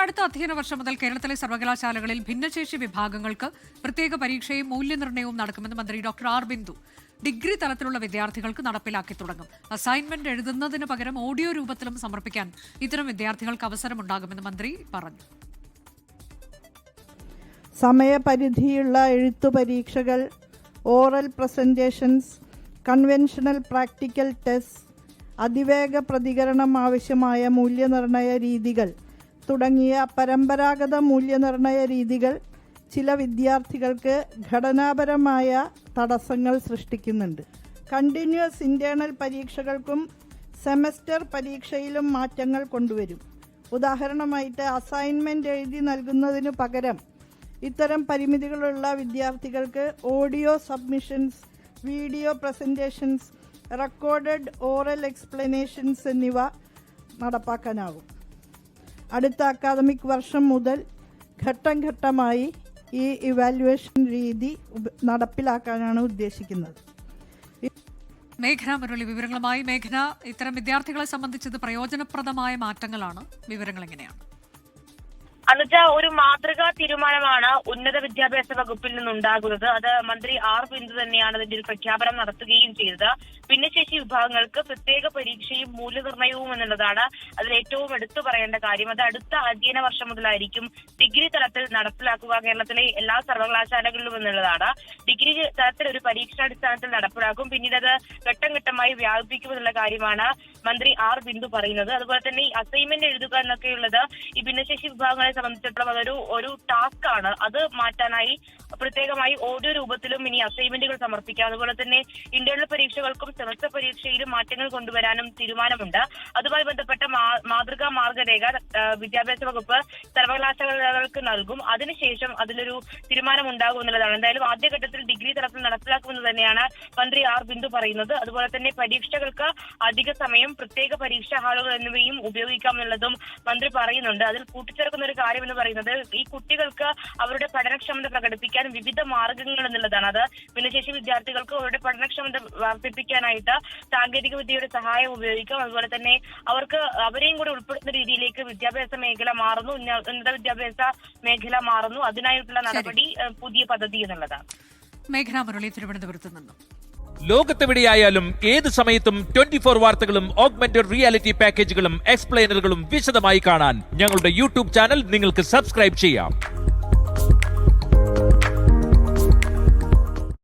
അടുത്ത അധ്യയന വർഷം മുതൽ കേരളത്തിലെ സർവകലാശാലകളിൽ ഭിന്നശേഷി വിഭാഗങ്ങൾക്ക് പ്രത്യേക പരീക്ഷയും മൂല്യനിർണ്ണയവും നടക്കുമെന്ന് മന്ത്രി ഡോക്ടർ ആർ ബിന്ദു. ഡിഗ്രി തലത്തിലുള്ള വിദ്യാർത്ഥികൾക്ക് നടപ്പിലാക്കി തുടങ്ങും. അസൈൻമെന്റ് എഴുതുന്നതിന് പകരം ഓഡിയോ രൂപത്തിലും സമർപ്പിക്കാൻ ഇത്തരം വിദ്യാർത്ഥികൾക്ക് അവസരമുണ്ടാകുമെന്ന് മന്ത്രി പറഞ്ഞു. സമയപരിധിയുള്ള എഴുത്തു പരീക്ഷകൾ, oral presentations, conventional practical test, അതിവേഗ പ്രതികരണം ആവശ്യമായ മൂല്യനിർണ്ണയ രീതികൾ തുടങ്ങിയ പരമ്പരാഗത മൂല്യനിർണ്ണയ രീതികൾ ചില വിദ്യാർത്ഥികൾക്ക് ഘടനാപരമായ തടസ്സങ്ങൾ സൃഷ്ടിക്കുന്നുണ്ട്. കണ്ടിന്യൂസ് ഇന്റേണൽ പരീക്ഷകൾക്കും സെമസ്റ്റർ പരീക്ഷയിലും മാറ്റങ്ങൾ കൊണ്ടുവരും. ഉദാഹരണമായിട്ട് അസൈൻമെന്റ് എഴുതി നൽകുന്നതിനു പകരം ഇത്തരം പരിമിതികളുള്ള വിദ്യാർത്ഥികൾക്ക് audio submissions, video presentations, recorded oral explanations എന്നിവ നടപ്പാക്കാനാകും. അടുത്ത അക്കാദമിക് വർഷം മുതൽ ഘട്ടം ഘട്ടമായി ഈ ഇവാലുവേഷൻ രീതി നടപ്പിലാക്കാനാണ് ഉദ്ദേശിക്കുന്നത്. മേഘന മുരളി വിവരങ്ങളുമായി. മേഘന, ഇത്തരം വിദ്യാർത്ഥികളെ സംബന്ധിച്ചത് പ്രയോജനപ്രദമായ മാറ്റങ്ങളാണ്. വിവരങ്ങൾ എങ്ങനെയാണ്? അനുജ, ഒരു മാതൃകാ തീരുമാനമാണ് ഉന്നത വിദ്യാഭ്യാസ വകുപ്പിൽ നിന്നുണ്ടാകുന്നത്. അത് മന്ത്രി ആർ ബിന്ദു തന്നെയാണ് അതിന്റെ ഒരു പ്രഖ്യാപനം നടത്തുകയും ചെയ്തത്. ഭിന്നശേഷി വിഭാഗങ്ങൾക്ക് പ്രത്യേക പരീക്ഷയും മൂല്യനിർണ്ണയവും എന്നുള്ളതാണ് അതിൽ ഏറ്റവും എടുത്തു പറയേണ്ട കാര്യം. അത് അടുത്ത അധ്യയന വർഷം മുതലായിരിക്കും ഡിഗ്രി തലത്തിൽ നടപ്പിലാക്കുക കേരളത്തിലെ എല്ലാ സർവകലാശാലകളിലും എന്നുള്ളതാണ്. ഡിഗ്രി തലത്തിൽ ഒരു പരീക്ഷാടിസ്ഥാനത്തിൽ നടപ്പിലാക്കും, പിന്നീട് അത് ഘട്ടം ഘട്ടമായി വ്യാപിപ്പിക്കുമെന്നുള്ള കാര്യമാണ് മന്ത്രി ആർ ബിന്ദു പറയുന്നത്. അതുപോലെ തന്നെ ഈ അസൈൻമെന്റ് എഴുതുക എന്നൊക്കെയുള്ളത് ഈ ഭിന്നശേഷി വിഭാഗങ്ങളെ സംബന്ധിച്ചിടത്തോളം അതൊരു ടാസ്ക് ആണ്. അത് മാറ്റാനായി പ്രത്യേകമായി ഓഡിയോ രൂപത്തിലും ഇനി അസൈൻമെന്റുകൾ സമർപ്പിക്കാം. അതുപോലെ തന്നെ ഇന്റേണൽ പരീക്ഷകൾക്കും സെമസ്റ്റർ പരീക്ഷയിലും മാറ്റങ്ങൾ കൊണ്ടുവരാനും തീരുമാനമുണ്ട്. അതുമായി ബന്ധപ്പെട്ട മാതൃകാ മാർഗരേഖ വിദ്യാഭ്യാസ വകുപ്പ് സർവകലാശാലകൾക്ക് നൽകും. അതിനുശേഷം അതിലൊരു തീരുമാനം ഉണ്ടാകും എന്നുള്ളതാണ്. എന്തായാലും ആദ്യഘട്ടത്തിൽ ഡിഗ്രി തലത്തിൽ നടപ്പിലാക്കുമെന്ന് തന്നെയാണ് മന്ത്രി ആർ ബിന്ദു പറയുന്നത്. അതുപോലെ തന്നെ പരീക്ഷകൾക്ക് അധിക സമയം, പ്രത്യേക പരീക്ഷാ ഹാളുകൾ എന്നിവയും ഉപയോഗിക്കാം എന്നുള്ളതും മന്ത്രി പറയുന്നുണ്ട്. അതിൽ കൂട്ടിച്ചേർക്കുന്ന ഒരു കാര്യം എന്ന് പറയുന്നത് ഈ കുട്ടികൾക്ക് അവരുടെ പഠനക്ഷമത പ്രകടിപ്പിക്കാൻ വിവിധ മാർഗങ്ങൾ എന്നുള്ളതാണ്. അത് ഭിന്നശേഷി വിദ്യാർത്ഥികൾക്ക് അവരുടെ പഠനക്ഷമത വർദ്ധിപ്പിക്കാനായിട്ട് സാങ്കേതിക വിദ്യയുടെ സഹായം ഉപയോഗിക്കാം. അതുപോലെ തന്നെ അവരെയും കൂടി ഉൾപ്പെടുത്തുന്ന രീതിയിലേക്ക് വിദ്യാഭ്യാസ മേഖല മാറുന്നു, ഉന്നത വിദ്യാഭ്യാസ മേഖല മാറുന്നു. അതിനായിട്ടുള്ള നടപടി പുതിയ പദ്ധതി എന്നുള്ളതാണ്. മേഘന മുരളി, തിരുവനന്തപുരത്ത് നിന്നും. ലോകത്തെവിടെയായാലും ഏത് സമയത്തും 24 വാർത്തകളും ഓഗ്മെന്റഡ് റിയാലിറ്റി പാക്കേജുകളും എക്സ്പ്ലെയിനറുകളും വിശദമായി കാണാൻ ഞങ്ങളുടെ യൂട്യൂബ് ചാനൽ നിങ്ങൾക്ക് സബ്സ്ക്രൈബ് ചെയ്യാം.